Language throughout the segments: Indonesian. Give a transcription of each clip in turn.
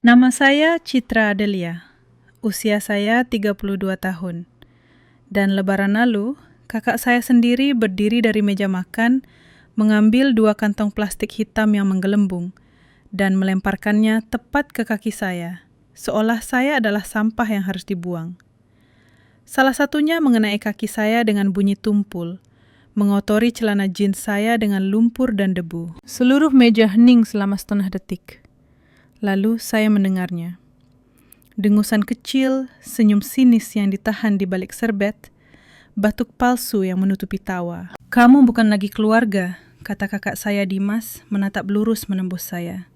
Nama saya Citra Adelia. Usia saya 32 tahun. Dan lebaran lalu, kakak saya sendiri berdiri dari meja makan, mengambil 2 kantong plastik hitam yang menggelembung, dan melemparkannya tepat ke kaki saya, seolah saya adalah sampah yang harus dibuang. Salah satunya mengenai kaki saya dengan bunyi tumpul, mengotori celana jeans saya dengan lumpur dan debu. Seluruh meja hening selama setengah detik. Lalu saya mendengarnya. Dengusan kecil, senyum sinis yang ditahan di balik serbet, batuk palsu yang menutupi tawa. "Kamu bukan lagi keluarga," kata kakak saya Dimas, menatap lurus menembus saya.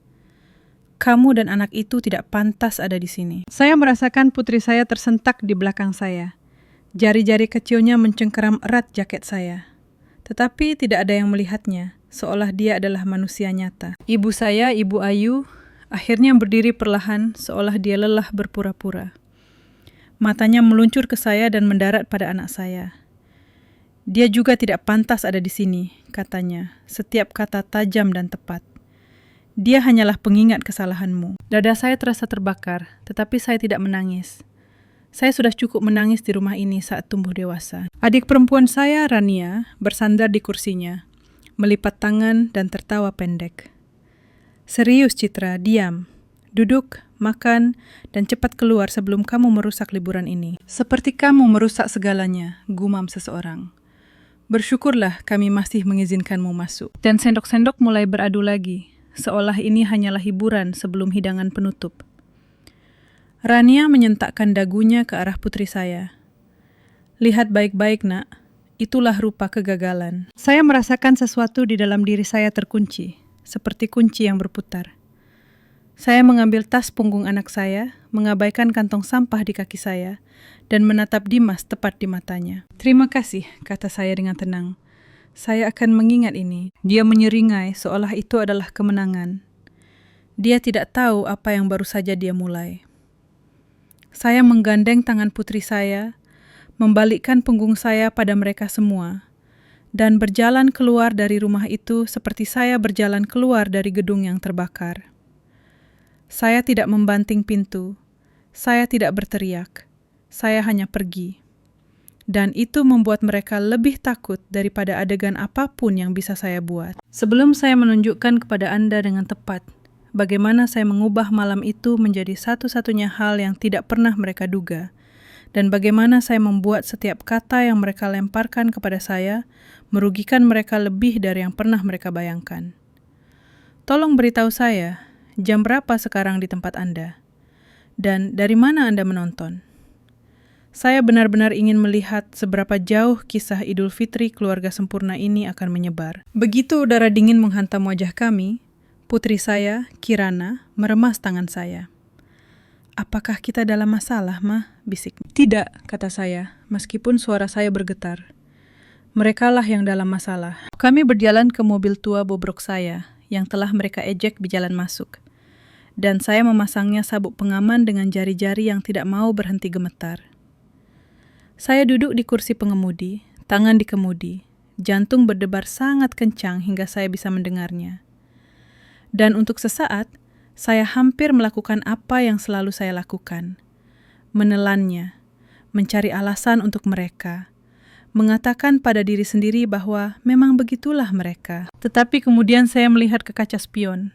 "Kamu dan anak itu tidak pantas ada di sini." Saya merasakan putri saya tersentak di belakang saya. Jari-jari kecilnya mencengkeram erat jaket saya. Tetapi tidak ada yang melihatnya, seolah dia adalah manusia nyata. Ibu saya, Ibu Ayu, akhirnya berdiri perlahan, seolah dia lelah berpura-pura. Matanya meluncur ke saya dan mendarat pada anak saya. "Dia juga tidak pantas ada di sini," katanya, setiap kata tajam dan tepat. "Dia hanyalah pengingat kesalahanmu." Dada saya terasa terbakar, tetapi saya tidak menangis. Saya sudah cukup menangis di rumah ini saat tumbuh dewasa. Adik perempuan saya, Rania, bersandar di kursinya, melipat tangan dan tertawa pendek. "Serius, Citra, diam. Duduk, makan, dan cepat keluar sebelum kamu merusak liburan ini." "Seperti kamu merusak segalanya," gumam seseorang. "Bersyukurlah kami masih mengizinkanmu masuk." Dan sendok-sendok mulai beradu lagi, seolah ini hanyalah hiburan sebelum hidangan penutup. Rania menyentakkan dagunya ke arah putri saya. "Lihat baik-baik, nak. Itulah rupa kegagalan." Saya merasakan sesuatu di dalam diri saya terkunci, seperti kunci yang berputar. Saya mengambil tas punggung anak saya, mengabaikan kantong sampah di kaki saya, dan menatap Dimas tepat di matanya. "Terima kasih," kata saya dengan tenang. "Saya akan mengingat ini." Dia menyeringai seolah itu adalah kemenangan. Dia tidak tahu apa yang baru saja dia mulai. Saya menggandeng tangan putri saya, membalikkan punggung saya pada mereka semua, dan berjalan keluar dari rumah itu seperti saya berjalan keluar dari gedung yang terbakar. Saya tidak membanting pintu, saya tidak berteriak, saya hanya pergi. Dan itu membuat mereka lebih takut daripada adegan apapun yang bisa saya buat. Sebelum saya menunjukkan kepada Anda dengan tepat bagaimana saya mengubah malam itu menjadi satu-satunya hal yang tidak pernah mereka duga, dan bagaimana saya membuat setiap kata yang mereka lemparkan kepada saya merugikan mereka lebih dari yang pernah mereka bayangkan. Tolong beritahu saya, jam berapa sekarang di tempat Anda? Dan dari mana Anda menonton? Saya benar-benar ingin melihat seberapa jauh kisah Idul Fitri keluarga sempurna ini akan menyebar. Begitu udara dingin menghantam wajah kami, putri saya, Kirana, meremas tangan saya. "Apakah kita dalam masalah, Mah?" bisiknya. "Tidak," kata saya, meskipun suara saya bergetar. "Merekalah yang dalam masalah." Kami berjalan ke mobil tua bobrok saya, yang telah mereka ejek di jalan masuk. Dan saya memasangnya sabuk pengaman dengan jari-jari yang tidak mau berhenti gemetar. Saya duduk di kursi pengemudi, tangan di kemudi, jantung berdebar sangat kencang hingga saya bisa mendengarnya. Dan untuk sesaat, saya hampir melakukan apa yang selalu saya lakukan. Menelannya, mencari alasan untuk mereka, mengatakan pada diri sendiri bahwa memang begitulah mereka. Tetapi kemudian saya melihat ke kaca spion,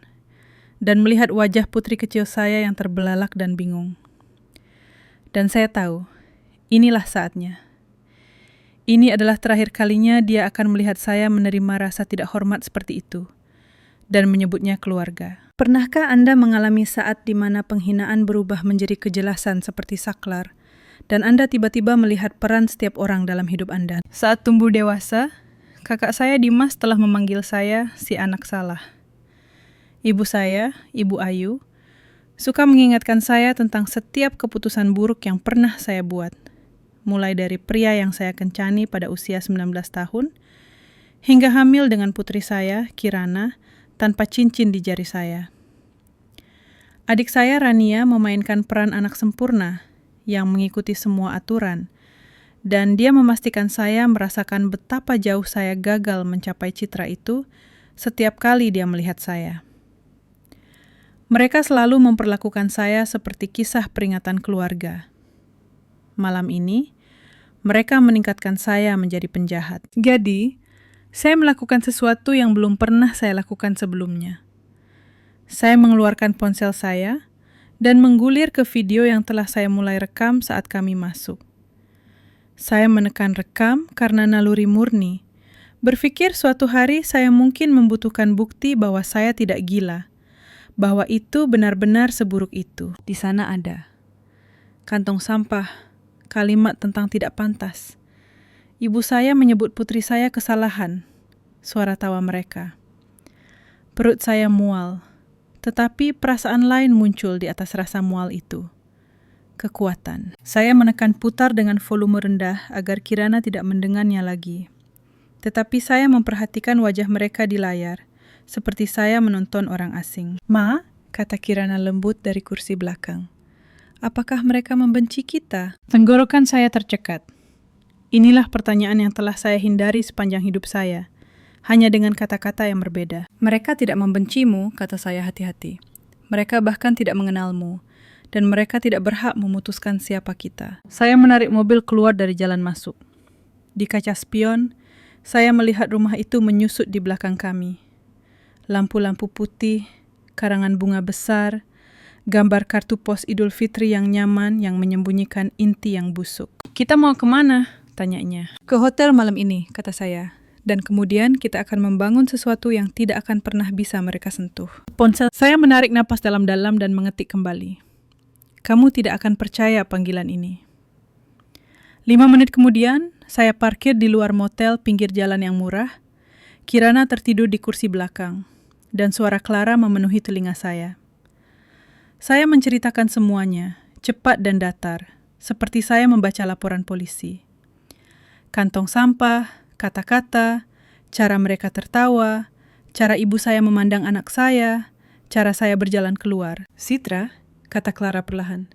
dan melihat wajah putri kecil saya yang terbelalak dan bingung. Dan saya tahu, inilah saatnya. Ini adalah terakhir kalinya dia akan melihat saya menerima rasa tidak hormat seperti itu, dan menyebutnya keluarga. Pernahkah Anda mengalami saat di mana penghinaan berubah menjadi kejelasan seperti saklar, dan Anda tiba-tiba melihat peran setiap orang dalam hidup Anda? Saat tumbuh dewasa, kakak saya Dimas telah memanggil saya si anak salah. Ibu saya, Ibu Ayu, suka mengingatkan saya tentang setiap keputusan buruk yang pernah saya buat, mulai dari pria yang saya kencani pada usia 19 tahun, hingga hamil dengan putri saya, Kirana, tanpa cincin di jari saya. Adik saya, Rania, memainkan peran anak sempurna yang mengikuti semua aturan, dan dia memastikan saya merasakan betapa jauh saya gagal mencapai citra itu setiap kali dia melihat saya. Mereka selalu memperlakukan saya seperti kisah peringatan keluarga. Malam ini, mereka meningkatkan saya menjadi penjahat. Jadi, saya melakukan sesuatu yang belum pernah saya lakukan sebelumnya. Saya mengeluarkan ponsel saya dan menggulir ke video yang telah saya mulai rekam saat kami masuk. Saya menekan rekam karena naluri murni, berpikir suatu hari saya mungkin membutuhkan bukti bahwa saya tidak gila, bahwa itu benar-benar seburuk itu. Di sana ada kantong sampah, kalimat tentang tidak pantas. Ibu saya menyebut putri saya kesalahan, suara tawa mereka. Perut saya mual, tetapi perasaan lain muncul di atas rasa mual itu. Kekuatan. Saya menekan putar dengan volume rendah agar Kirana tidak mendengarnya lagi. Tetapi saya memperhatikan wajah mereka di layar, seperti saya menonton orang asing. "Ma," kata Kirana lembut dari kursi belakang. "Apakah mereka membenci kita?" Tenggorokan saya tercekat. Inilah pertanyaan yang telah saya hindari sepanjang hidup saya, hanya dengan kata-kata yang berbeda. "Mereka tidak membencimu," kata saya hati-hati. "Mereka bahkan tidak mengenalmu, dan mereka tidak berhak memutuskan siapa kita." Saya menarik mobil keluar dari jalan masuk. Di kaca spion, saya melihat rumah itu menyusut di belakang kami. Lampu-lampu putih, karangan bunga besar, gambar kartu pos Idul Fitri yang nyaman yang menyembunyikan inti yang busuk. "Kita mau kemana?" tanyanya. "Ke hotel malam ini," kata saya. "Dan kemudian kita akan membangun sesuatu yang tidak akan pernah bisa mereka sentuh." Ponsel saya menarik napas dalam-dalam dan mengetik kembali. "Kamu tidak akan percaya panggilan ini." 5 menit kemudian, saya parkir di luar motel pinggir jalan yang murah. Kirana tertidur di kursi belakang, dan suara Clara memenuhi telinga saya. Saya menceritakan semuanya, cepat dan datar, seperti saya membaca laporan polisi. Kantong sampah, kata-kata, cara mereka tertawa, cara ibu saya memandang anak saya, cara saya berjalan keluar. "Citra," kata Clara perlahan,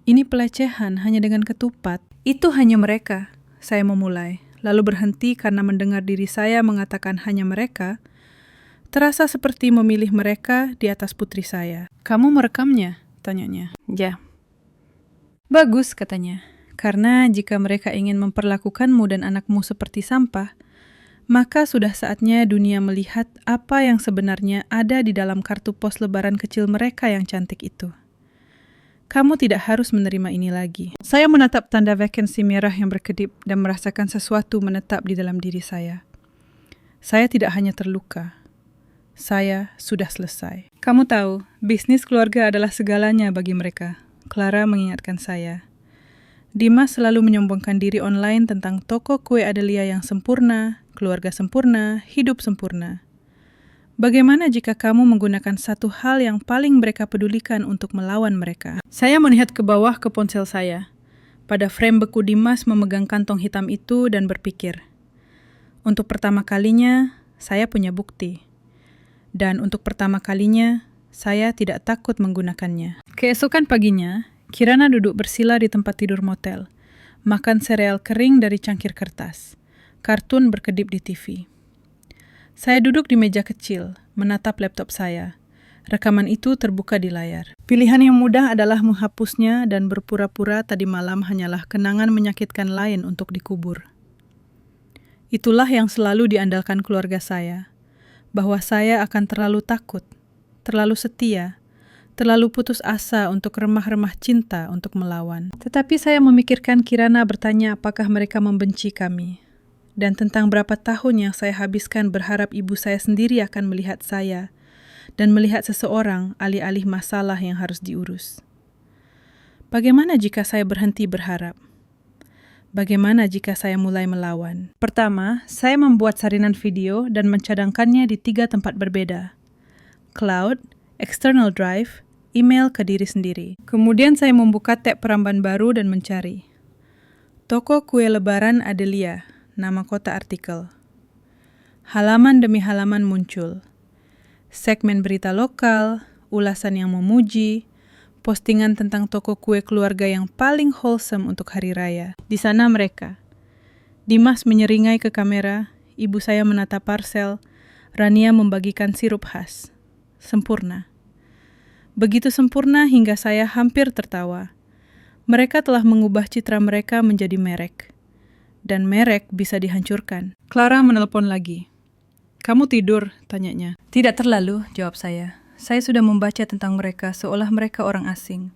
"ini pelecehan hanya dengan ketupat." "Itu hanya mereka," saya memulai, lalu berhenti karena mendengar diri saya mengatakan hanya mereka. Terasa seperti memilih mereka di atas putri saya. "Kamu merekamnya?" tanyanya. "Ya." "Bagus," katanya, "karena jika mereka ingin memperlakukanmu dan anakmu seperti sampah, maka sudah saatnya dunia melihat apa yang sebenarnya ada di dalam kartu pos lebaran kecil mereka yang cantik itu. Kamu tidak harus menerima ini lagi." Saya menatap tanda vacancy merah yang berkedip dan merasakan sesuatu menetap di dalam diri saya. Saya tidak hanya terluka. Saya sudah selesai. "Kamu tahu, bisnis keluarga adalah segalanya bagi mereka," Clara mengingatkan saya. "Dimas selalu menyombongkan diri online tentang toko kue Adelia yang sempurna, keluarga sempurna, hidup sempurna. Bagaimana jika kamu menggunakan satu hal yang paling mereka pedulikan untuk melawan mereka?" Saya melihat ke bawah ke ponsel saya, pada frame beku Dimas memegang kantong hitam itu dan berpikir, untuk pertama kalinya, saya punya bukti. Dan untuk pertama kalinya, saya tidak takut menggunakannya. Keesokan paginya, Kirana duduk bersila di tempat tidur motel, makan sereal kering dari cangkir kertas. Kartun berkedip di TV. Saya duduk di meja kecil, menatap laptop saya. Rekaman itu terbuka di layar. Pilihan yang mudah adalah menghapusnya dan berpura-pura tadi malam hanyalah kenangan menyakitkan lain untuk dikubur. Itulah yang selalu diandalkan keluarga saya, bahwa saya akan terlalu takut, terlalu setia, terlalu putus asa untuk remah-remah cinta untuk melawan. Tetapi saya memikirkan Kirana bertanya apakah mereka membenci kami, dan tentang berapa tahun yang saya habiskan berharap ibu saya sendiri akan melihat saya, dan melihat seseorang alih-alih masalah yang harus diurus. Bagaimana jika saya berhenti berharap? Bagaimana jika saya mulai melawan? Pertama, saya membuat salinan video dan mencadangkannya di 3 tempat berbeda. Cloud, external drive, email ke diri sendiri. Kemudian saya membuka tab peramban baru dan mencari. Toko kue lebaran Adelia, nama kota artikel. Halaman demi halaman muncul. Segmen berita lokal, ulasan yang memuji, postingan tentang toko kue keluarga yang paling wholesome untuk hari raya. Di sana mereka. Dimas menyeringai ke kamera, ibu saya menata parsel, Rania membagikan sirup khas. Sempurna. Begitu sempurna hingga saya hampir tertawa. Mereka telah mengubah citra mereka menjadi merek. Dan merek bisa dihancurkan. Clara menelpon lagi. "Kamu tidur?" tanyanya. "Tidak terlalu," jawab saya. "Saya sudah membaca tentang mereka seolah mereka orang asing.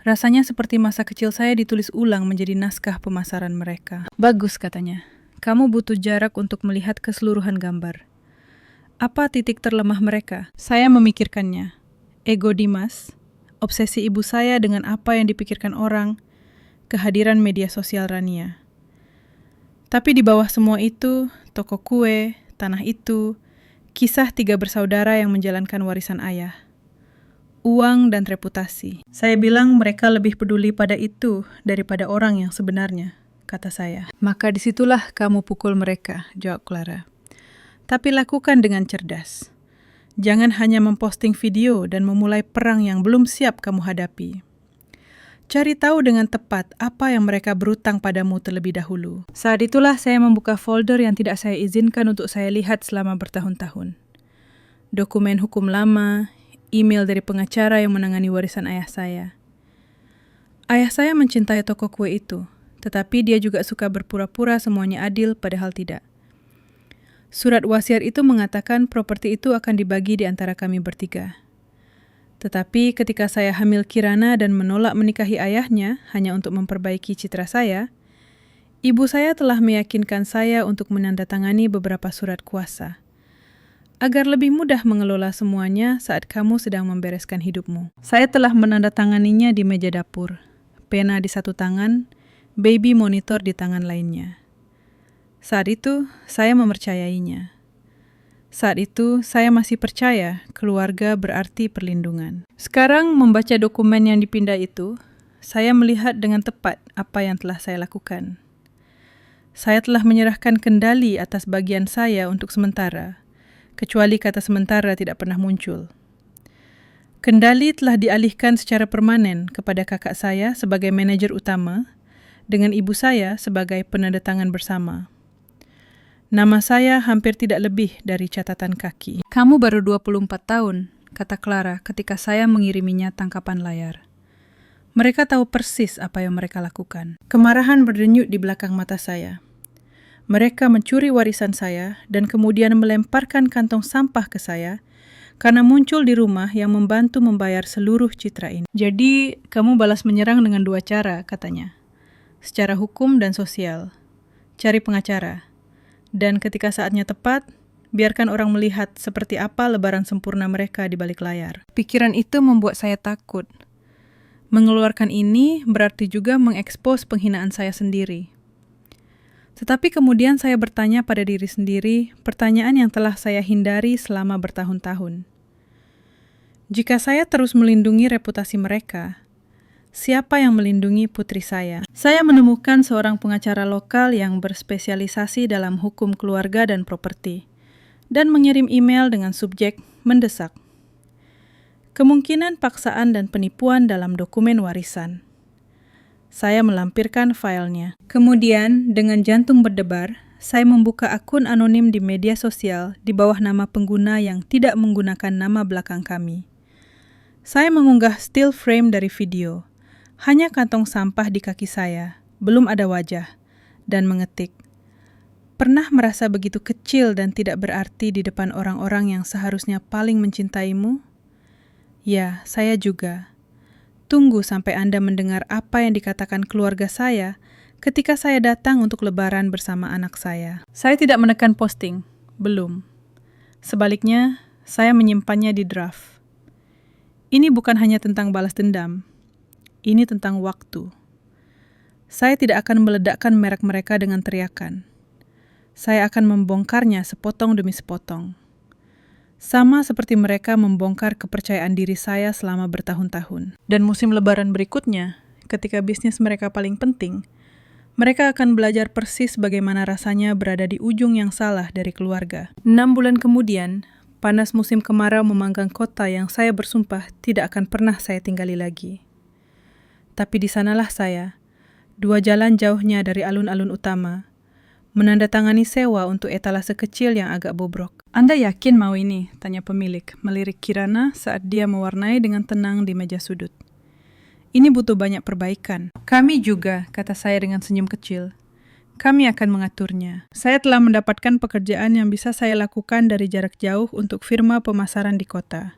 Rasanya seperti masa kecil saya ditulis ulang menjadi naskah pemasaran mereka." "Bagus," katanya. "Kamu butuh jarak untuk melihat keseluruhan gambar. Apa titik terlemah mereka?" Saya memikirkannya. Ego Dimas, obsesi ibu saya dengan apa yang dipikirkan orang, kehadiran media sosial Rania. Tapi di bawah semua itu, toko kue, tanah itu, kisah 3 bersaudara yang menjalankan warisan ayah. Uang dan reputasi. Saya bilang mereka lebih peduli pada itu daripada orang yang sebenarnya, kata saya. "Maka disitulah kamu pukul mereka," jawab Clara. "Tapi lakukan dengan cerdas. Jangan hanya memposting video dan memulai perang yang belum siap kamu hadapi. Cari tahu dengan tepat apa yang mereka berutang padamu terlebih dahulu." Saat itulah saya membuka folder yang tidak saya izinkan untuk saya lihat selama bertahun-tahun. Dokumen hukum lama, email dari pengacara yang menangani warisan ayah saya. Ayah saya mencintai toko kue itu, tetapi dia juga suka berpura-pura semuanya adil padahal tidak. Surat wasiat itu mengatakan properti itu akan dibagi di antara kami bertiga. Tetapi ketika saya hamil Kirana dan menolak menikahi ayahnya hanya untuk memperbaiki citra saya, ibu saya telah meyakinkan saya untuk menandatangani beberapa surat kuasa, agar lebih mudah mengelola semuanya saat kamu sedang membereskan hidupmu. Saya telah menandatanganinya di meja dapur, pena di satu tangan, baby monitor di tangan lainnya. Saat itu, saya mempercayainya. Saat itu, saya masih percaya keluarga berarti perlindungan. Sekarang, membaca dokumen yang dipindah itu, saya melihat dengan tepat apa yang telah saya lakukan. Saya telah menyerahkan kendali atas bagian saya untuk sementara, kecuali kata sementara tidak pernah muncul. Kendali telah dialihkan secara permanen kepada kakak saya sebagai manajer utama, dengan ibu saya sebagai penandatangan bersama. Nama saya hampir tidak lebih dari catatan kaki. "Kamu baru 24 tahun, kata Clara ketika saya mengiriminya tangkapan layar. Mereka tahu persis apa yang mereka lakukan. Kemarahan berdenyut di belakang mata saya. Mereka mencuri warisan saya dan kemudian melemparkan kantong sampah ke saya karena muncul di rumah yang membantu membayar seluruh citra ini. Jadi, kamu balas menyerang dengan 2 cara, katanya. Secara hukum dan sosial. Cari pengacara. Dan ketika saatnya tepat, biarkan orang melihat seperti apa lebaran sempurna mereka di balik layar." Pikiran itu membuat saya takut. Mengeluarkan ini berarti juga mengekspos penghinaan saya sendiri. Tetapi kemudian saya bertanya pada diri sendiri pertanyaan yang telah saya hindari selama bertahun-tahun. Jika saya terus melindungi reputasi mereka, siapa yang melindungi putri saya? Saya menemukan seorang pengacara lokal yang berspesialisasi dalam hukum keluarga dan properti, dan mengirim email dengan subjek mendesak. Kemungkinan paksaan dan penipuan dalam dokumen warisan. Saya melampirkan filenya. Kemudian, dengan jantung berdebar, saya membuka akun anonim di media sosial di bawah nama pengguna yang tidak menggunakan nama belakang kami. Saya mengunggah still frame dari video. Hanya kantong sampah di kaki saya, belum ada wajah, dan mengetik, "Pernah merasa begitu kecil dan tidak berarti di depan orang-orang yang seharusnya paling mencintaimu? Ya, saya juga. Tunggu sampai Anda mendengar apa yang dikatakan keluarga saya ketika saya datang untuk lebaran bersama anak saya." Saya tidak menekan posting, belum. Sebaliknya, saya menyimpannya di draft. Ini bukan hanya tentang balas dendam. Ini tentang waktu. Saya tidak akan meledakkan merek mereka dengan teriakan. Saya akan membongkarnya sepotong demi sepotong. Sama seperti mereka membongkar kepercayaan diri saya selama bertahun-tahun. Dan musim lebaran berikutnya, ketika bisnis mereka paling penting, mereka akan belajar persis bagaimana rasanya berada di ujung yang salah dari keluarga. 6 bulan kemudian, panas musim kemarau memanggang kota yang saya bersumpah tidak akan pernah saya tinggali lagi. Tapi di sanalah saya, 2 jalan jauhnya dari alun-alun utama, menandatangani sewa untuk etalase kecil yang agak bobrok. "Anda yakin mau ini?" tanya pemilik, melirik Kirana saat dia mewarnai dengan tenang di meja sudut. "Ini butuh banyak perbaikan." "Kami juga," kata saya dengan senyum kecil. "Kami akan mengaturnya. Saya telah mendapatkan pekerjaan yang bisa saya lakukan dari jarak jauh untuk firma pemasaran di kota.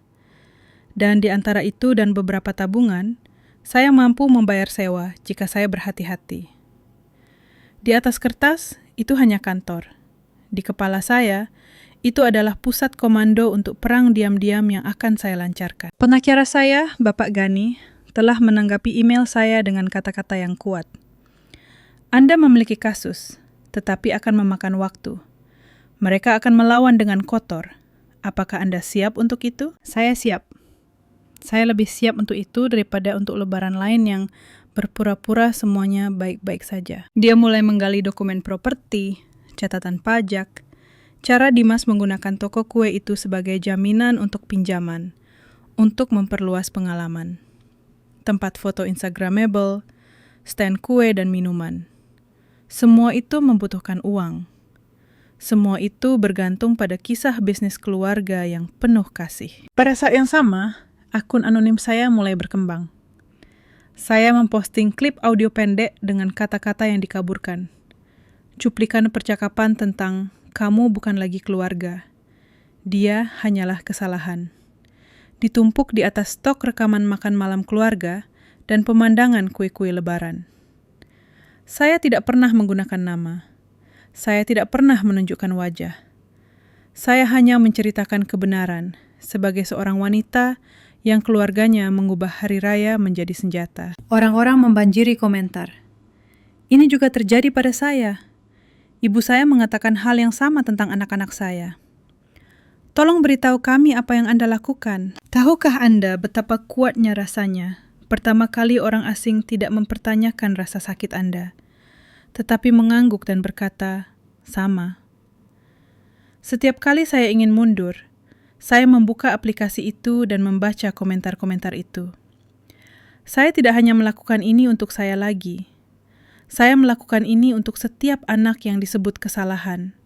Dan di antara itu dan beberapa tabungan, saya mampu membayar sewa jika saya berhati-hati. Di atas kertas, itu hanya kantor. Di kepala saya, itu adalah pusat komando untuk perang diam-diam yang akan saya lancarkan." Pengacara saya, Bapak Gani, telah menanggapi email saya dengan kata-kata yang kuat. "Anda memiliki kasus, tetapi akan memakan waktu. Mereka akan melawan dengan kotor. Apakah Anda siap untuk itu?" "Saya siap. Saya lebih siap untuk itu daripada untuk lebaran lain yang berpura-pura semuanya baik-baik saja." Dia mulai menggali dokumen properti, catatan pajak, cara Dimas menggunakan toko kue itu sebagai jaminan untuk pinjaman, untuk memperluas pengalaman, tempat foto Instagramable, stand kue dan minuman. Semua itu membutuhkan uang. Semua itu bergantung pada kisah bisnis keluarga yang penuh kasih. Pada saat yang sama, akun anonim saya mulai berkembang. Saya memposting klip audio pendek dengan kata-kata yang dikaburkan. Cuplikan percakapan tentang "kamu bukan lagi keluarga. Dia hanyalah kesalahan." Ditumpuk di atas stok rekaman makan malam keluarga dan pemandangan kue-kue lebaran. Saya tidak pernah menggunakan nama. Saya tidak pernah menunjukkan wajah. Saya hanya menceritakan kebenaran sebagai seorang wanita yang keluarganya mengubah hari raya menjadi senjata. Orang-orang membanjiri komentar. "Ini juga terjadi pada saya. Ibu saya mengatakan hal yang sama tentang anak-anak saya. Tolong beritahu kami apa yang Anda lakukan. Tahukah Anda betapa kuatnya rasanya pertama kali orang asing tidak mempertanyakan rasa sakit Anda, tetapi mengangguk dan berkata, 'Sama.' Setiap kali saya ingin mundur, saya membuka aplikasi itu dan membaca komentar-komentar itu. Saya tidak hanya melakukan ini untuk saya lagi. Saya melakukan ini untuk setiap anak yang disebut kesalahan,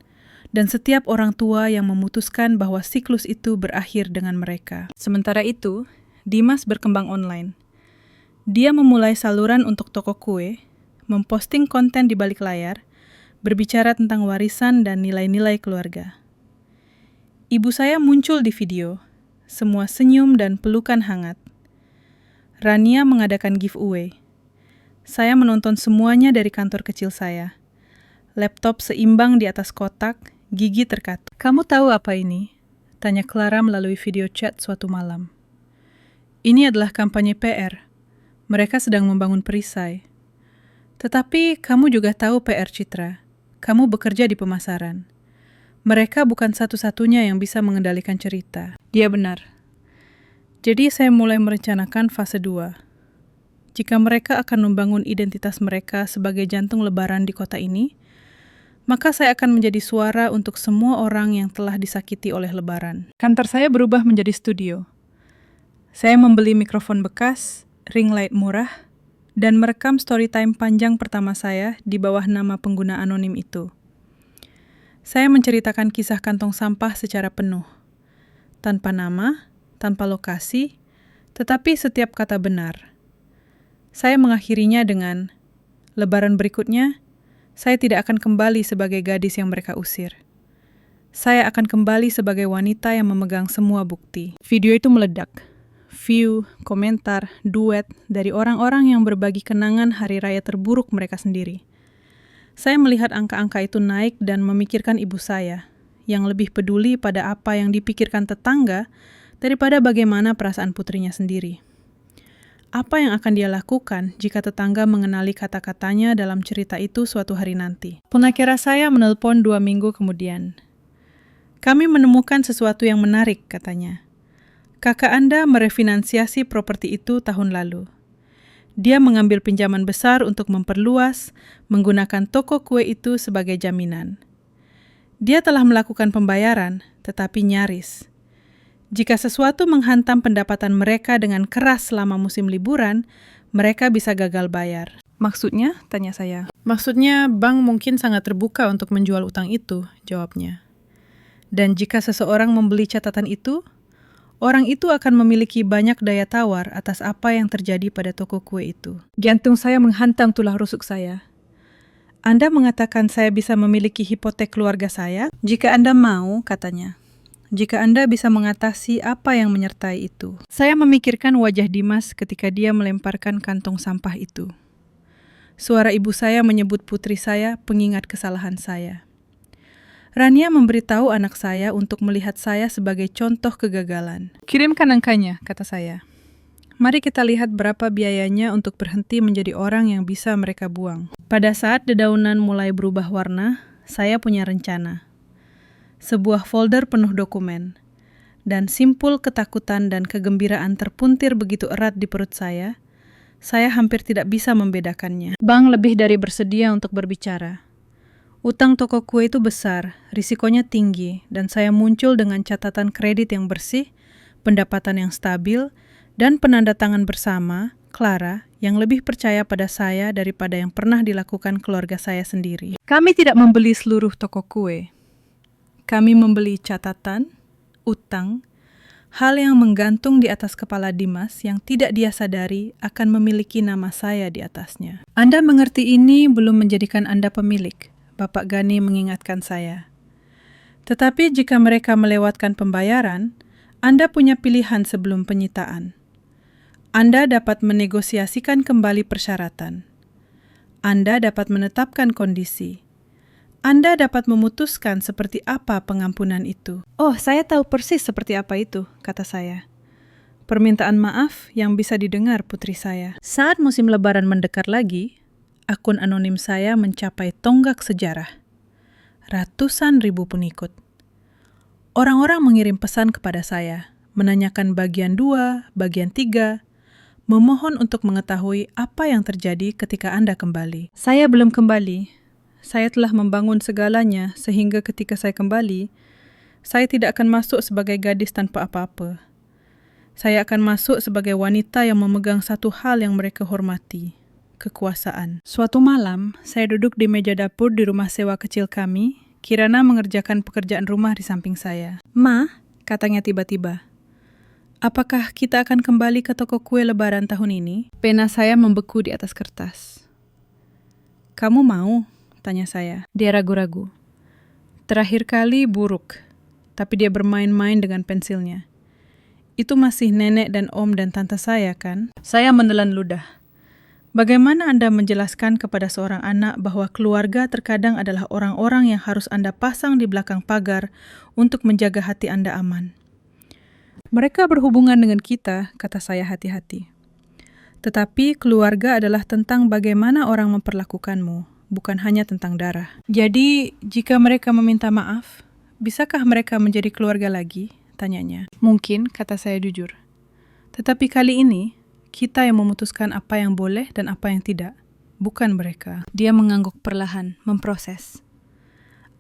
dan setiap orang tua yang memutuskan bahwa siklus itu berakhir dengan mereka." Sementara itu, Dimas berkembang online. Dia memulai saluran untuk toko kue, memposting konten di balik layar, berbicara tentang warisan dan nilai-nilai keluarga. Ibu saya muncul di video, semua senyum dan pelukan hangat. Rania mengadakan giveaway. Saya menonton semuanya dari kantor kecil saya. Laptop seimbang di atas kotak, gigi terkatup. "Kamu tahu apa ini?" tanya Clara melalui video chat suatu malam. "Ini adalah kampanye PR. Mereka sedang membangun perisai. Tetapi kamu juga tahu PR Citra. Kamu bekerja di pemasaran. Mereka bukan satu-satunya yang bisa mengendalikan cerita." Dia benar. Jadi saya mulai merencanakan fase 2. Jika mereka akan membangun identitas mereka sebagai jantung lebaran di kota ini, maka saya akan menjadi suara untuk semua orang yang telah disakiti oleh lebaran. Kantor saya berubah menjadi studio. Saya membeli mikrofon bekas, ring light murah, dan merekam story time panjang pertama saya di bawah nama pengguna anonim itu. Saya menceritakan kisah kantong sampah secara penuh. Tanpa nama, tanpa lokasi, tetapi setiap kata benar. Saya mengakhirinya dengan, "Lebaran berikutnya, saya tidak akan kembali sebagai gadis yang mereka usir. Saya akan kembali sebagai wanita yang memegang semua bukti." Video itu meledak. View, komentar, duet dari orang-orang yang berbagi kenangan hari raya terburuk mereka sendiri. Saya melihat angka-angka itu naik dan memikirkan ibu saya, yang lebih peduli pada apa yang dipikirkan tetangga daripada bagaimana perasaan putrinya sendiri. Apa yang akan dia lakukan jika tetangga mengenali kata-katanya dalam cerita itu suatu hari nanti? Pengacara saya menelpon 2 minggu kemudian. "Kami menemukan sesuatu yang menarik," katanya. "Kakak Anda merefinansiasi properti itu tahun lalu. Dia mengambil pinjaman besar untuk memperluas, menggunakan toko kue itu sebagai jaminan. Dia telah melakukan pembayaran, tetapi nyaris. Jika sesuatu menghantam pendapatan mereka dengan keras selama musim liburan, mereka bisa gagal bayar. Maksudnya? Tanya saya. Maksudnya bank mungkin sangat terbuka untuk menjual utang itu, jawabnya. Dan jika seseorang membeli catatan itu, orang itu akan memiliki banyak daya tawar atas apa yang terjadi pada toko kue itu. Jantung saya menghantam tulang rusuk saya. Anda mengatakan saya bisa memiliki hipotek keluarga saya? Jika Anda mau, katanya. Jika Anda bisa mengatasi apa yang menyertai itu. Saya memikirkan wajah Dimas ketika dia melemparkan kantong sampah itu. Suara ibu saya menyebut putri saya pengingat kesalahan saya. Rania memberitahu anak saya untuk melihat saya sebagai contoh kegagalan. Kirimkan angkanya, kata saya. Mari kita lihat berapa biayanya untuk berhenti menjadi orang yang bisa mereka buang. Pada saat dedaunan mulai berubah warna, saya punya rencana. Sebuah folder penuh dokumen. Dan simpul ketakutan dan kegembiraan terpuntir begitu erat di perut saya hampir tidak bisa membedakannya. Bank lebih dari bersedia untuk berbicara. Utang toko kue itu besar, risikonya tinggi, dan saya muncul dengan catatan kredit yang bersih, pendapatan yang stabil, dan penandatangan bersama, Clara, yang lebih percaya pada saya daripada yang pernah dilakukan keluarga saya sendiri. Kami tidak membeli seluruh toko kue. Kami membeli catatan, utang, hal yang menggantung di atas kepala Dimas yang tidak dia sadari akan memiliki nama saya di atasnya. Anda mengerti ini belum menjadikan Anda pemilik, Bapak Gani mengingatkan saya. Tetapi jika mereka melewatkan pembayaran, Anda punya pilihan sebelum penyitaan. Anda dapat menegosiasikan kembali persyaratan. Anda dapat menetapkan kondisi. Anda dapat memutuskan seperti apa pengampunan itu. Oh, saya tahu persis seperti apa itu, kata saya. Permintaan maaf yang bisa didengar putri saya. Saat musim lebaran mendekat lagi, akun anonim saya mencapai tonggak sejarah. Ratusan ribu pengikut. Orang-orang mengirim pesan kepada saya, menanyakan bagian 2, bagian 3, memohon untuk mengetahui apa yang terjadi ketika Anda kembali. Saya belum kembali. Saya telah membangun segalanya sehingga ketika saya kembali, saya tidak akan masuk sebagai gadis tanpa apa-apa. Saya akan masuk sebagai wanita yang memegang satu hal yang mereka hormati, kekuasaan. Suatu malam, saya duduk di meja dapur di rumah sewa kecil kami. Kirana mengerjakan pekerjaan rumah di samping saya. Ma, katanya tiba-tiba, apakah kita akan kembali ke toko kue lebaran tahun ini? Pena saya membeku di atas kertas. Kamu mau? Tanya saya. Dia ragu-ragu. Terakhir kali buruk, tapi dia bermain-main dengan pensilnya. Itu masih nenek dan om dan tante saya, kan? Saya menelan ludah. Bagaimana Anda menjelaskan kepada seorang anak bahwa keluarga terkadang adalah orang-orang yang harus Anda pasang di belakang pagar untuk menjaga hati Anda aman? Mereka berhubungan dengan kita, kata saya hati-hati. Tetapi keluarga adalah tentang bagaimana orang memperlakukanmu, bukan hanya tentang darah. Jadi, jika mereka meminta maaf, bisakah mereka menjadi keluarga lagi? Tanyanya. Mungkin, kata saya jujur. Tetapi kali ini, kita yang memutuskan apa yang boleh dan apa yang tidak, bukan mereka. Dia mengangguk perlahan, memproses.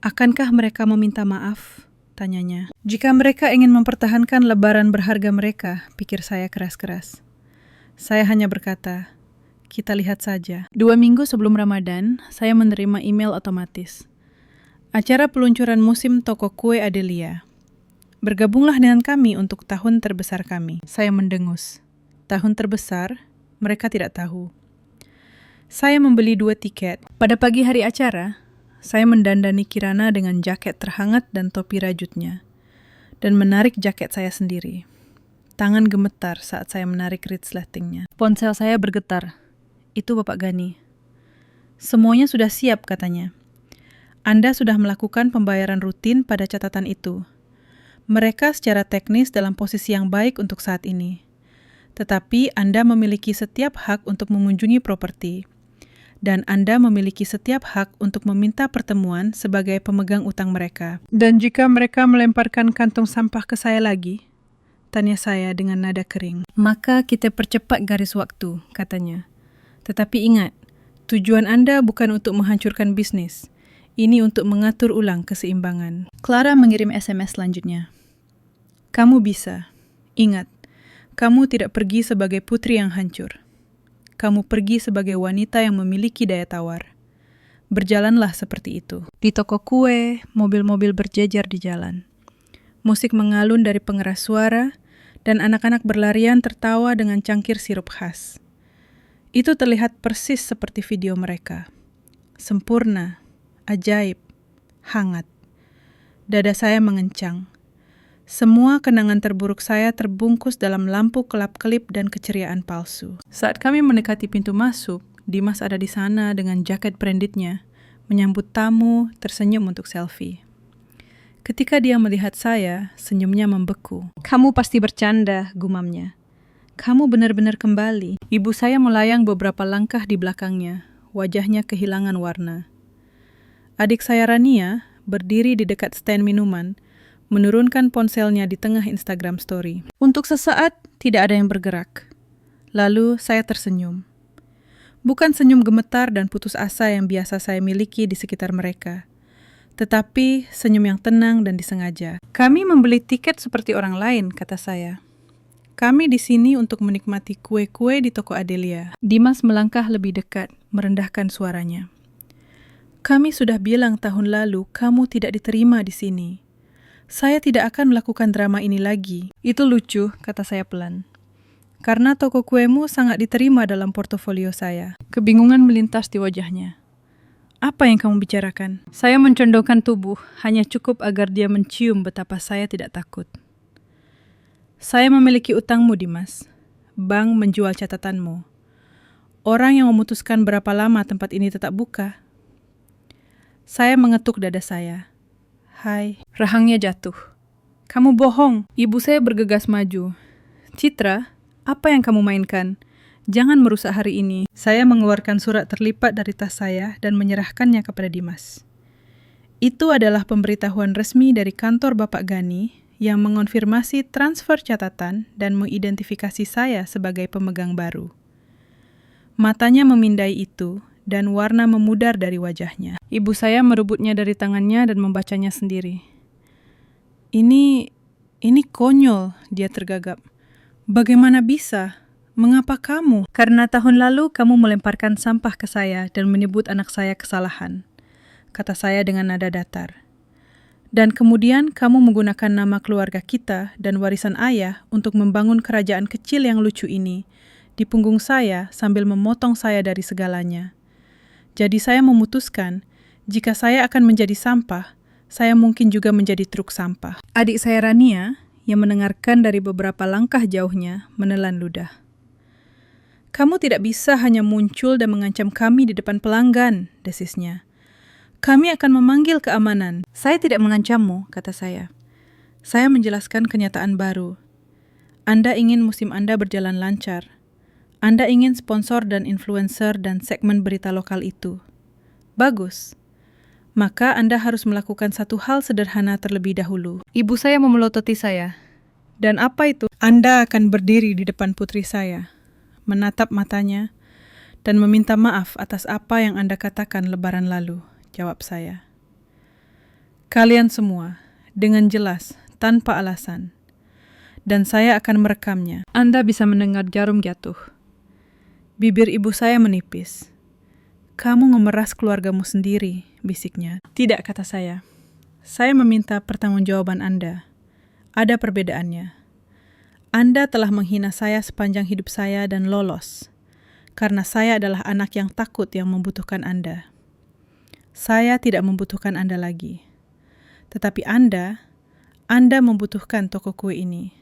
Akankah mereka meminta maaf? Tanyanya. Jika mereka ingin mempertahankan lebaran berharga mereka, pikir saya keras-keras. Saya hanya berkata, kita lihat saja. 2 minggu sebelum Ramadan, saya menerima email otomatis. Acara peluncuran musim toko kue Adelia. Bergabunglah dengan kami untuk tahun terbesar kami. Saya mendengus. Tahun terbesar, mereka tidak tahu. Saya membeli 2 tiket. Pada pagi hari acara, saya mendandani Kirana dengan jaket terhangat dan topi rajutnya, dan menarik jaket saya sendiri. Tangan gemetar saat saya menarik resletingnya. Ponsel saya bergetar. Itu Bapak Gani. Semuanya sudah siap, katanya. Anda sudah melakukan pembayaran rutin pada catatan itu. Mereka secara teknis dalam posisi yang baik untuk saat ini. Tetapi Anda memiliki setiap hak untuk mengunjungi properti. Dan Anda memiliki setiap hak untuk meminta pertemuan sebagai pemegang utang mereka. Dan jika mereka melemparkan kantong sampah ke saya lagi, tanya saya dengan nada kering. Maka kita percepat garis waktu, katanya. Tetapi ingat, tujuan Anda bukan untuk menghancurkan bisnis. Ini untuk mengatur ulang keseimbangan. Clara mengirim SMS selanjutnya. Kamu bisa. Ingat, kamu tidak pergi sebagai putri yang hancur. kamu pergi sebagai wanita yang memiliki daya tawar. Berjalanlah seperti itu. Di toko kue, mobil-mobil berjejer di jalan. Musik mengalun dari pengeras suara, dan anak-anak berlarian tertawa dengan cangkir sirup khas. Itu terlihat persis seperti video mereka. Sempurna, ajaib, hangat. Dada saya mengencang. Semua kenangan terburuk saya terbungkus dalam lampu kelap-kelip dan keceriaan palsu. Saat kami mendekati pintu masuk, Dimas ada di sana dengan jaket brandednya, menyambut tamu, tersenyum untuk selfie. Ketika dia melihat saya, senyumnya membeku. "Kamu pasti bercanda," gumamnya. "Kamu benar-benar kembali." Ibu saya melayang beberapa langkah di belakangnya, wajahnya kehilangan warna. Adik saya Rania berdiri di dekat stand minuman, menurunkan ponselnya di tengah Instagram story. Untuk sesaat, tidak ada yang bergerak. Lalu saya tersenyum. Bukan senyum gemetar dan putus asa yang biasa saya miliki di sekitar mereka, tetapi senyum yang tenang dan disengaja. "Kami membeli tiket seperti orang lain," kata saya. "Kami di sini untuk menikmati kue-kue di toko Adelia." Dimas melangkah lebih dekat, merendahkan suaranya. "Kami sudah bilang tahun lalu kamu tidak diterima di sini. Saya tidak akan melakukan drama ini lagi." "Itu lucu," kata saya pelan. "Karena toko kuemu sangat diterima dalam portofolio saya." Kebingungan melintas di wajahnya. "Apa yang kamu bicarakan?" Saya mencondongkan tubuh, hanya cukup agar dia mencium betapa saya tidak takut. "Saya memiliki utangmu, Dimas. Bank menjual catatanmu. Orang yang memutuskan berapa lama tempat ini tetap buka." Saya mengetuk dada saya. "Hai." Rahangnya jatuh. "Kamu bohong." Ibu saya bergegas maju. "Citra, apa yang kamu mainkan? Jangan merusak hari ini." Saya mengeluarkan surat terlipat dari tas saya dan menyerahkannya kepada Dimas. Itu adalah pemberitahuan resmi dari kantor Bapak Gani yang mengonfirmasi transfer catatan dan mengidentifikasi saya sebagai pemegang baru. Matanya memindai itu, dan warna memudar dari wajahnya. Ibu saya merebutnya dari tangannya dan membacanya sendiri. Ini konyol," dia tergagap. "Bagaimana bisa? Mengapa kamu?" "Karena tahun lalu kamu melemparkan sampah ke saya dan menyebut anak saya kesalahan," kata saya dengan nada datar. "Dan kemudian kamu menggunakan nama keluarga kita dan warisan ayah untuk membangun kerajaan kecil yang lucu ini di punggung saya sambil memotong saya dari segalanya. Jadi saya memutuskan, jika saya akan menjadi sampah, saya mungkin juga menjadi truk sampah." Adik saya Rania, yang mendengarkan dari beberapa langkah jauhnya, menelan ludah. "Kamu tidak bisa hanya muncul dan mengancam kami di depan pelanggan," desisnya. "Kami akan memanggil keamanan." "Saya tidak mengancammu," kata saya. "Saya menjelaskan kenyataan baru. Anda ingin musim Anda berjalan lancar. Anda ingin sponsor dan influencer dan segmen berita lokal itu. Bagus. Maka Anda harus melakukan satu hal sederhana terlebih dahulu." Ibu saya memelototi saya. "Dan apa itu?" "Anda akan berdiri di depan putri saya, menatap matanya, dan meminta maaf atas apa yang Anda katakan Lebaran lalu," jawab saya. "Kalian semua, dengan jelas, tanpa alasan. Dan saya akan merekamnya. Anda bisa mendengar jarum jatuh." Bibir ibu saya menipis. "Kamu memeras keluargamu sendiri," bisiknya. "Tidak," kata saya. "Saya meminta pertanggungjawaban Anda. Ada perbedaannya. Anda telah menghina saya sepanjang hidup saya dan lolos, karena saya adalah anak yang takut yang membutuhkan Anda. Saya tidak membutuhkan Anda lagi. Tetapi Anda membutuhkan toko kue ini.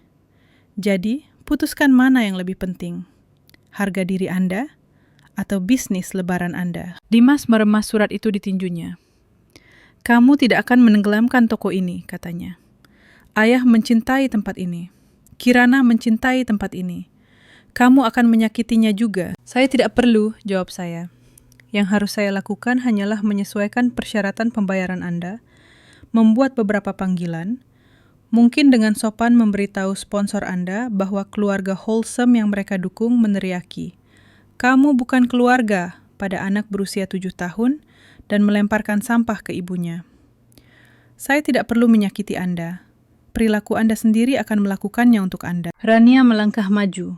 Jadi, putuskan mana yang lebih penting. Harga diri Anda atau bisnis Lebaran Anda." Dimas meremas surat itu di tinjunya. "Kamu tidak akan menenggelamkan toko ini," katanya. "Ayah mencintai tempat ini. Kirana mencintai tempat ini. Kamu akan menyakitinya juga." "Saya tidak perlu," jawab saya. "Yang harus saya lakukan hanyalah menyesuaikan persyaratan pembayaran Anda, membuat beberapa panggilan, mungkin dengan sopan memberitahu sponsor Anda bahwa keluarga Wholesome yang mereka dukung meneriaki, 'Kamu bukan keluarga,' pada anak berusia 7 tahun dan melemparkan sampah ke ibunya. Saya tidak perlu menyakiti Anda. Perilaku Anda sendiri akan melakukannya untuk Anda." Rania melangkah maju.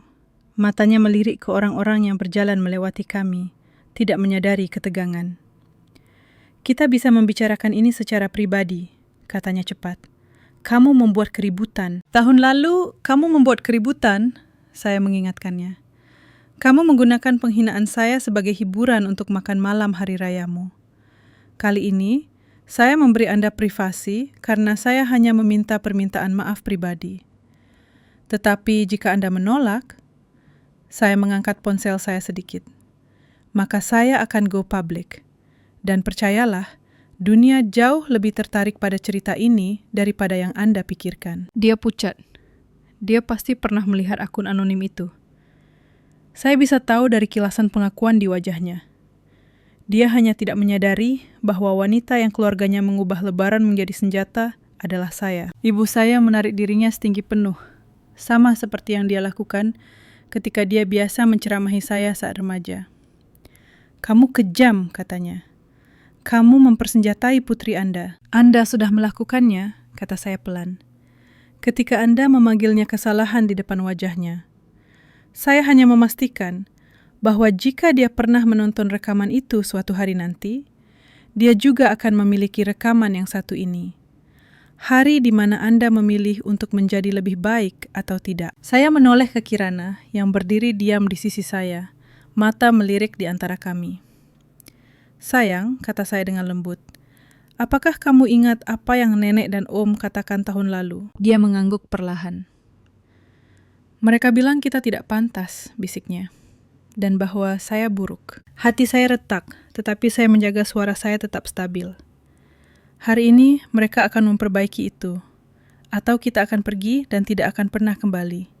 Matanya melirik ke orang-orang yang berjalan melewati kami, tidak menyadari ketegangan. Kita bisa membicarakan ini secara pribadi, katanya cepat. Kamu membuat keributan. Tahun lalu, kamu membuat keributan, saya mengingatkannya. Kamu menggunakan penghinaan saya sebagai hiburan untuk makan malam hari rayamu. Kali ini, saya memberi Anda privasi karena saya hanya meminta permintaan maaf pribadi. Tetapi jika Anda menolak, saya mengangkat ponsel saya sedikit. Maka saya akan go public. Dan percayalah, dunia jauh lebih tertarik pada cerita ini daripada yang Anda pikirkan. Dia pucat. Dia pasti pernah melihat akun anonim itu. Saya bisa tahu dari kilasan pengakuan di wajahnya. Dia hanya tidak menyadari bahwa wanita yang keluarganya mengubah lebaran menjadi senjata adalah saya. Ibu saya menarik dirinya setinggi penuh, sama seperti yang dia lakukan ketika dia biasa menceramahi saya saat remaja. Kamu kejam, katanya. Kamu mempersenjatai putri Anda. Anda sudah melakukannya, kata saya pelan. Ketika Anda memanggilnya kesalahan di depan wajahnya. Saya hanya memastikan bahwa jika dia pernah menonton rekaman itu suatu hari nanti, dia juga akan memiliki rekaman yang satu ini. Hari di mana Anda memilih untuk menjadi lebih baik atau tidak. Saya menoleh ke Kirana yang berdiri diam di sisi saya, mata melirik di antara kami. Sayang, kata saya dengan lembut, apakah kamu ingat apa yang nenek dan om katakan tahun lalu? Dia mengangguk perlahan. Mereka bilang kita tidak pantas, bisiknya, dan bahwa saya buruk. Hati saya retak, tetapi saya menjaga suara saya tetap stabil. Hari ini mereka akan memperbaiki itu, atau kita akan pergi dan tidak akan pernah kembali,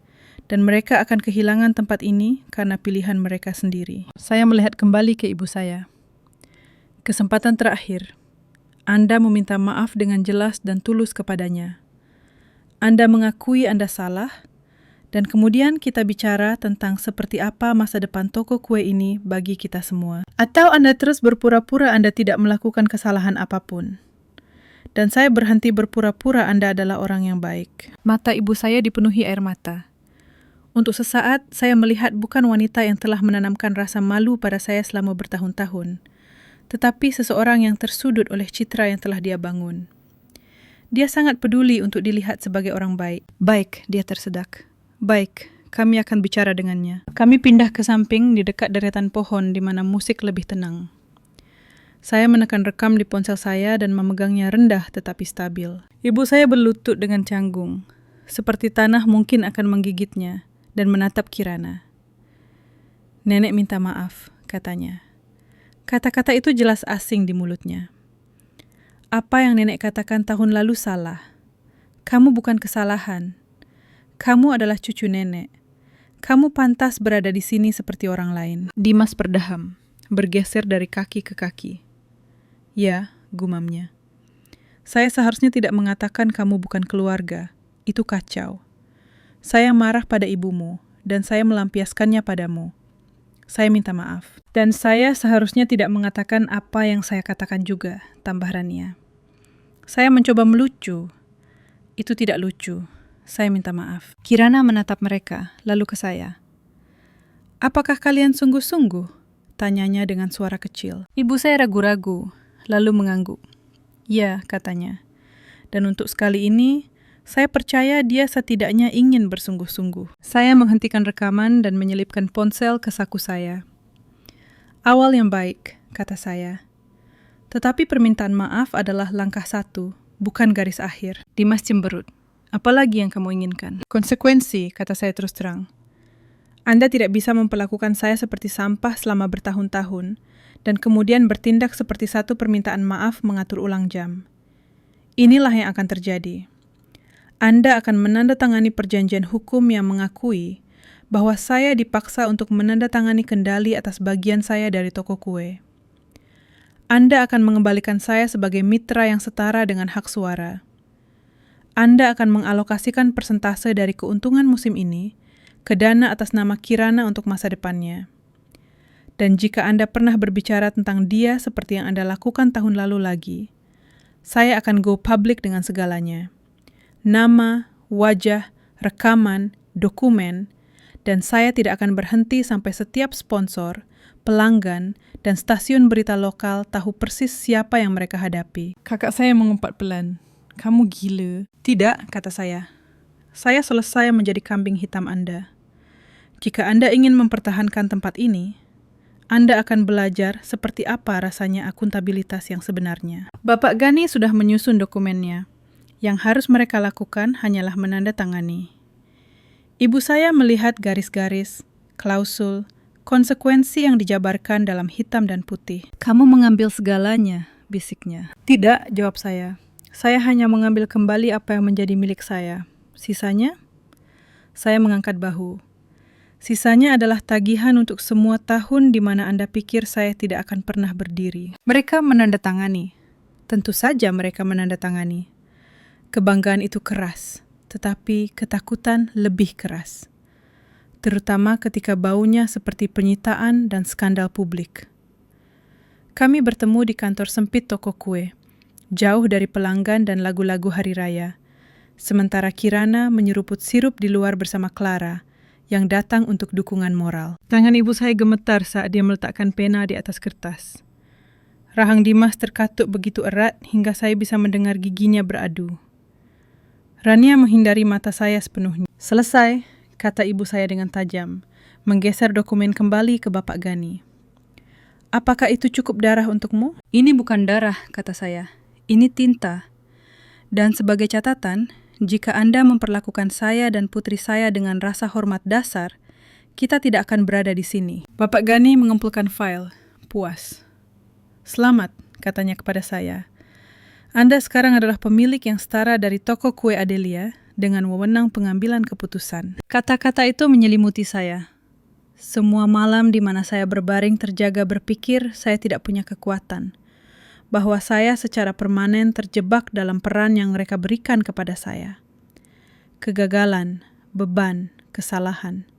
dan mereka akan kehilangan tempat ini karena pilihan mereka sendiri. Saya melihat kembali ke ibu saya. Kesempatan terakhir, Anda meminta maaf dengan jelas dan tulus kepadanya. Anda mengakui Anda salah, dan kemudian kita bicara tentang seperti apa masa depan toko kue ini bagi kita semua. Atau Anda terus berpura-pura Anda tidak melakukan kesalahan apapun. Dan saya berhenti berpura-pura Anda adalah orang yang baik. Mata ibu saya dipenuhi air mata. Untuk sesaat, saya melihat bukan wanita yang telah menanamkan rasa malu pada saya selama bertahun-tahun, tetapi seseorang yang tersudut oleh citra yang telah dia bangun. Dia sangat peduli untuk dilihat sebagai orang baik. Baik, dia tersedak. Baik, kami akan bicara dengannya. Kami pindah ke samping di dekat deretan pohon di mana musik lebih tenang. Saya menekan rekam di ponsel saya dan memegangnya rendah tetapi stabil. Ibu saya berlutut dengan canggung, seperti tanah mungkin akan menggigitnya, dan menatap Kirana. Nenek minta maaf, katanya. Kata-kata itu jelas asing di mulutnya. Apa yang nenek katakan tahun lalu salah. Kamu bukan kesalahan. Kamu adalah cucu nenek. Kamu pantas berada di sini seperti orang lain. Dimas berdaham, bergeser dari kaki ke kaki. Ya, gumamnya. Saya seharusnya tidak mengatakan kamu bukan keluarga. Itu kacau. Saya marah pada ibumu, dan saya melampiaskannya padamu. Saya minta maaf. Dan saya seharusnya tidak mengatakan apa yang saya katakan juga, tambah Rania. Saya mencoba melucu. Itu tidak lucu. Saya minta maaf. Kirana menatap mereka, lalu ke saya. Apakah kalian sungguh-sungguh? Tanyanya dengan suara kecil. Ibu saya ragu-ragu, lalu mengangguk. Ya, katanya. Dan untuk sekali ini, saya percaya dia setidaknya ingin bersungguh-sungguh. Saya menghentikan rekaman dan menyelipkan ponsel ke saku saya. Awal yang baik, kata saya. Tetapi permintaan maaf adalah langkah satu, bukan garis akhir. Dimas cemberut. Apalagi yang kamu inginkan? Konsekuensi, kata saya terus terang. Anda tidak bisa memperlakukan saya seperti sampah selama bertahun-tahun, dan kemudian bertindak seperti satu permintaan maaf mengatur ulang jam. Inilah yang akan terjadi. Anda akan menandatangani perjanjian hukum yang mengakui bahwa saya dipaksa untuk menandatangani kendali atas bagian saya dari toko kue. Anda akan mengembalikan saya sebagai mitra yang setara dengan hak suara. Anda akan mengalokasikan persentase dari keuntungan musim ini ke dana atas nama Kirana untuk masa depannya. Dan jika Anda pernah berbicara tentang dia seperti yang Anda lakukan tahun lalu lagi, saya akan go public dengan segalanya. Nama, wajah, rekaman, dokumen, dan saya tidak akan berhenti sampai setiap sponsor, pelanggan, dan stasiun berita lokal tahu persis siapa yang mereka hadapi. Kakak saya mengumpat pelan. Kamu gila. Tidak, kata saya. Saya selesai menjadi kambing hitam Anda. Jika Anda ingin mempertahankan tempat ini, Anda akan belajar seperti apa rasanya akuntabilitas yang sebenarnya. Bapak Gani sudah menyusun dokumennya. Yang harus mereka lakukan hanyalah menandatangani. Ibu saya melihat garis-garis, klausul, konsekuensi yang dijabarkan dalam hitam dan putih. Kamu mengambil segalanya, bisiknya. Tidak, jawab saya. Saya hanya mengambil kembali apa yang menjadi milik saya. Sisanya? Saya mengangkat bahu. Sisanya adalah tagihan untuk semua tahun di mana Anda pikir saya tidak akan pernah berdiri. Mereka menandatangani. Tentu saja mereka menandatangani. Kebanggaan itu keras, tetapi ketakutan lebih keras. Terutama ketika baunya seperti penyitaan dan skandal publik. Kami bertemu di kantor sempit toko kue, jauh dari pelanggan dan lagu-lagu hari raya. Sementara Kirana menyeruput sirup di luar bersama Clara, yang datang untuk dukungan moral. Tangan ibu saya gemetar saat dia meletakkan pena di atas kertas. Rahang Dimas terkatuk begitu erat hingga saya bisa mendengar giginya beradu. Rania menghindari mata saya sepenuhnya. Selesai, kata ibu saya dengan tajam, menggeser dokumen kembali ke Bapak Gani. Apakah itu cukup darah untukmu? Ini bukan darah, kata saya. Ini tinta. Dan sebagai catatan, jika Anda memperlakukan saya dan putri saya dengan rasa hormat dasar, kita tidak akan berada di sini. Bapak Gani mengumpulkan file. Puas. Selamat, katanya kepada saya. Anda sekarang adalah pemilik yang setara dari toko kue Adelia dengan wewenang pengambilan keputusan. Kata-kata itu menyelimuti saya. Semua malam di mana saya berbaring terjaga berpikir saya tidak punya kekuatan. Bahwa saya secara permanen terjebak dalam peran yang mereka berikan kepada saya. Kegagalan, beban, kesalahan.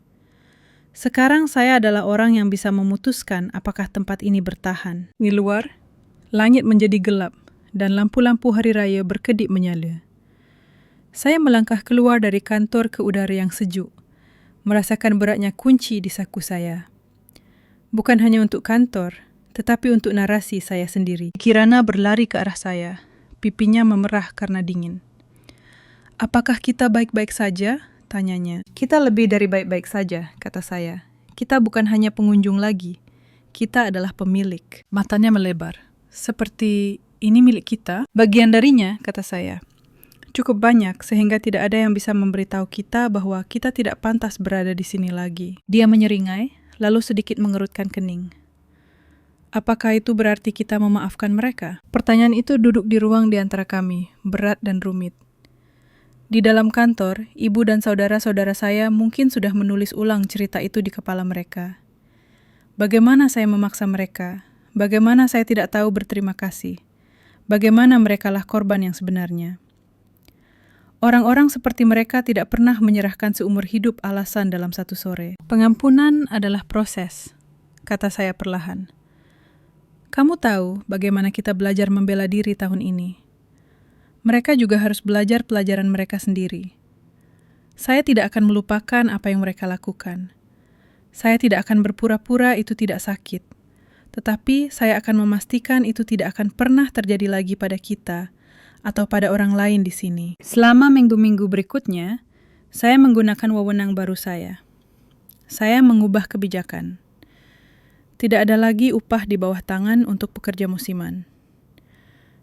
Sekarang saya adalah orang yang bisa memutuskan apakah tempat ini bertahan. Di luar, langit menjadi gelap dan lampu-lampu hari raya berkedip menyala. Saya melangkah keluar dari kantor ke udara yang sejuk, merasakan beratnya kunci di saku saya. Bukan hanya untuk kantor, tetapi untuk narasi saya sendiri. Kirana berlari ke arah saya, pipinya memerah karena dingin. Apakah kita baik-baik saja? Tanyanya. Kita lebih dari baik-baik saja, kata saya. Kita bukan hanya pengunjung lagi, kita adalah pemilik. Matanya melebar. Seperti ini milik kita? Bagian darinya, kata saya. Cukup banyak sehingga tidak ada yang bisa memberitahu kita bahwa kita tidak pantas berada di sini lagi. Dia menyeringai, lalu sedikit mengerutkan kening. Apakah itu berarti kita memaafkan mereka? Pertanyaan itu duduk di ruang di antara kami, berat dan rumit. Di dalam kantor, ibu dan saudara-saudara saya mungkin sudah menulis ulang cerita itu di kepala mereka. Bagaimana saya memaksa mereka? Bagaimana saya tidak tahu berterima kasih? Bagaimana merekalah korban yang sebenarnya? Orang-orang seperti mereka tidak pernah menyerahkan seumur hidup alasan dalam satu sore. Pengampunan adalah proses, kata saya perlahan. Kamu tahu bagaimana kita belajar membela diri tahun ini. Mereka juga harus belajar pelajaran mereka sendiri. Saya tidak akan melupakan apa yang mereka lakukan. Saya tidak akan berpura-pura itu tidak sakit. Tetapi saya akan memastikan itu tidak akan pernah terjadi lagi pada kita atau pada orang lain di sini. Selama minggu-minggu berikutnya, saya menggunakan wewenang baru saya. Saya mengubah kebijakan. Tidak ada lagi upah di bawah tangan untuk pekerja musiman.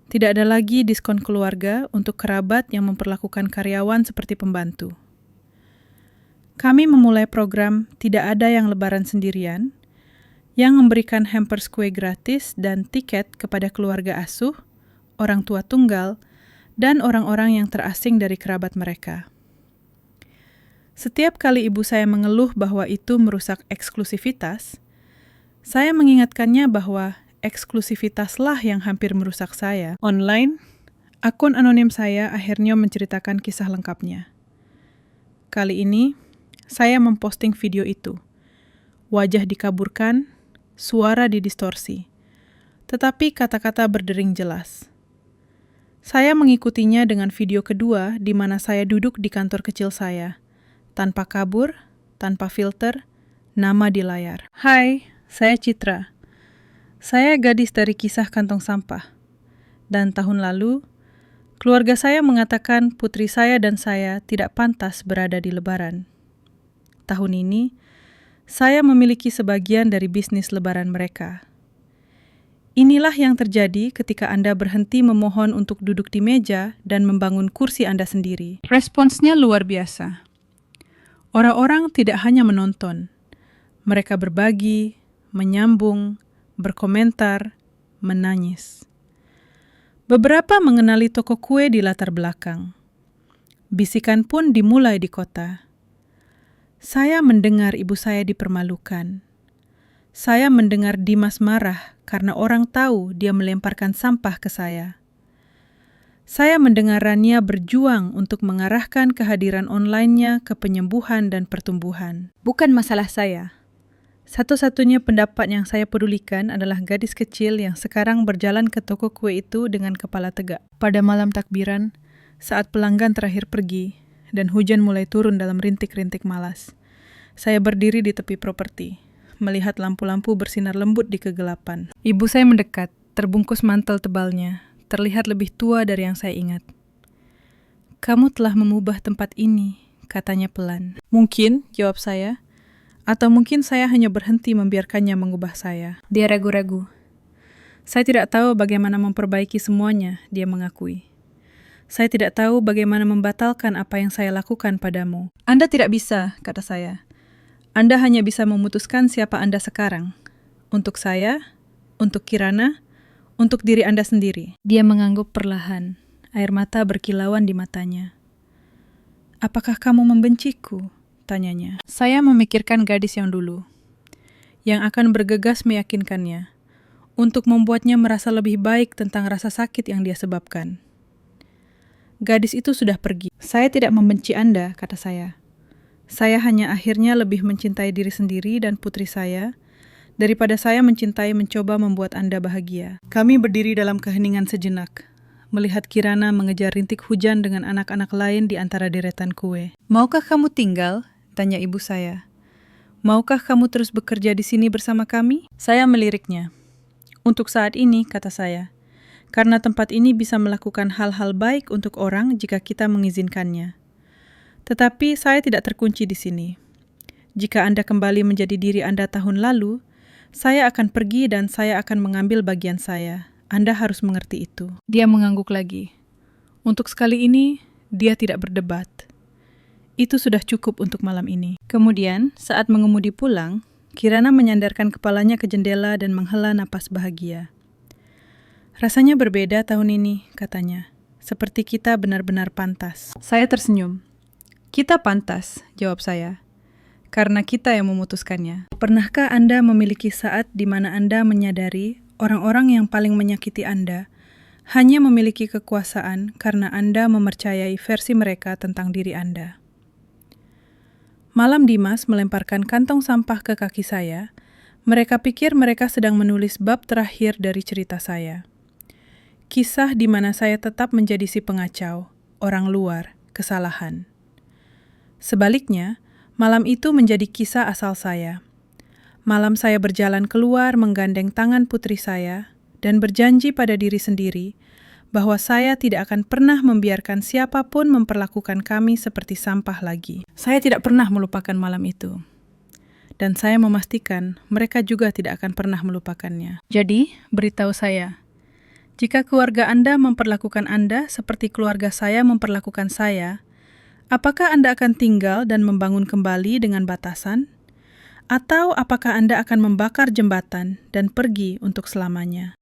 Tidak ada lagi diskon keluarga untuk kerabat yang memperlakukan karyawan seperti pembantu. Kami memulai program Tidak Ada Yang Lebaran Sendirian, yang memberikan hampers kue gratis dan tiket kepada keluarga asuh, orang tua tunggal, dan orang-orang yang terasing dari kerabat mereka. Setiap kali ibu saya mengeluh bahwa itu merusak eksklusivitas, saya mengingatkannya bahwa eksklusivitaslah yang hampir merusak saya. Online, akun anonim saya akhirnya menceritakan kisah lengkapnya. Kali ini, saya memposting video itu. Wajah dikaburkan, suara didistorsi, tetapi kata-kata berdering jelas. Saya mengikutinya dengan video kedua di mana saya duduk di kantor kecil saya, tanpa kabur, tanpa filter, nama di layar. Hai, saya Citra. Saya gadis dari kisah kantong sampah. Dan tahun lalu, keluarga saya mengatakan putri saya dan saya tidak pantas berada di Lebaran. Tahun ini, saya memiliki sebagian dari bisnis Lebaran mereka. Inilah yang terjadi ketika Anda berhenti memohon untuk duduk di meja dan membangun kursi Anda sendiri. Responsnya luar biasa. Orang-orang tidak hanya menonton. Mereka berbagi, menyambung, berkomentar, menangis. Beberapa mengenali toko kue di latar belakang. Bisikan pun dimulai di kota. Saya mendengar ibu saya dipermalukan. Saya mendengar Dimas marah karena orang tahu dia melemparkan sampah ke saya. Saya mendengar Rania berjuang untuk mengarahkan kehadiran online-nya ke penyembuhan dan pertumbuhan. Bukan masalah saya. Satu-satunya pendapat yang saya pedulikan adalah gadis kecil yang sekarang berjalan ke toko kue itu dengan kepala tegak. Pada malam takbiran, saat pelanggan terakhir pergi dan hujan mulai turun dalam rintik-rintik malas, saya berdiri di tepi properti, melihat lampu-lampu bersinar lembut di kegelapan. Ibu saya mendekat, terbungkus mantel tebalnya, terlihat lebih tua dari yang saya ingat. "Kamu telah mengubah tempat ini," katanya pelan. "Mungkin," jawab saya, "atau mungkin saya hanya berhenti membiarkannya mengubah saya." Dia ragu-ragu. "Saya tidak tahu bagaimana memperbaiki semuanya," dia mengakui. "Saya tidak tahu bagaimana membatalkan apa yang saya lakukan padamu." "Anda tidak bisa," kata saya. "Anda hanya bisa memutuskan siapa Anda sekarang. Untuk saya, untuk Kirana, untuk diri Anda sendiri." Dia mengangguk perlahan, air mata berkilauan di matanya. "Apakah kamu membenciku?" tanyanya. Saya memikirkan gadis yang dulu, yang akan bergegas meyakinkannya, untuk membuatnya merasa lebih baik tentang rasa sakit yang dia sebabkan. Gadis itu sudah pergi. "Saya tidak membenci Anda," kata saya. "Saya hanya akhirnya lebih mencintai diri sendiri dan putri saya, daripada saya mencintai mencoba membuat Anda bahagia." Kami berdiri dalam keheningan sejenak, melihat Kirana mengejar rintik hujan dengan anak-anak lain di antara deretan kue. "Maukah kamu tinggal?" tanya ibu saya. "Maukah kamu terus bekerja di sini bersama kami?" Saya meliriknya. "Untuk saat ini," kata saya, "karena tempat ini bisa melakukan hal-hal baik untuk orang jika kita mengizinkannya. Tetapi saya tidak terkunci di sini. Jika Anda kembali menjadi diri Anda tahun lalu, saya akan pergi dan saya akan mengambil bagian saya. Anda harus mengerti itu." Dia mengangguk lagi. Untuk sekali ini, dia tidak berdebat. Itu sudah cukup untuk malam ini. Kemudian, saat mengemudi pulang, Kirana menyandarkan kepalanya ke jendela dan menghela napas bahagia. "Rasanya berbeda tahun ini," katanya. "Seperti kita benar-benar pantas." Saya tersenyum. "Kita pantas," jawab saya, "karena kita yang memutuskannya." Pernahkah Anda memiliki saat di mana Anda menyadari orang-orang yang paling menyakiti Anda hanya memiliki kekuasaan karena Anda mempercayai versi mereka tentang diri Anda? Malam Dimas melemparkan kantong sampah ke kaki saya. Mereka pikir mereka sedang menulis bab terakhir dari cerita saya. Kisah di mana saya tetap menjadi si pengacau, orang luar, kesalahan. Sebaliknya, malam itu menjadi kisah asal saya. Malam saya berjalan keluar menggandeng tangan putri saya dan berjanji pada diri sendiri bahwa saya tidak akan pernah membiarkan siapapun memperlakukan kami seperti sampah lagi. Saya tidak pernah melupakan malam itu. Dan saya memastikan mereka juga tidak akan pernah melupakannya. Jadi, beritahu saya, jika keluarga Anda memperlakukan Anda seperti keluarga saya memperlakukan saya, apakah Anda akan tinggal dan membangun kembali dengan batasan? Atau apakah Anda akan membakar jembatan dan pergi untuk selamanya?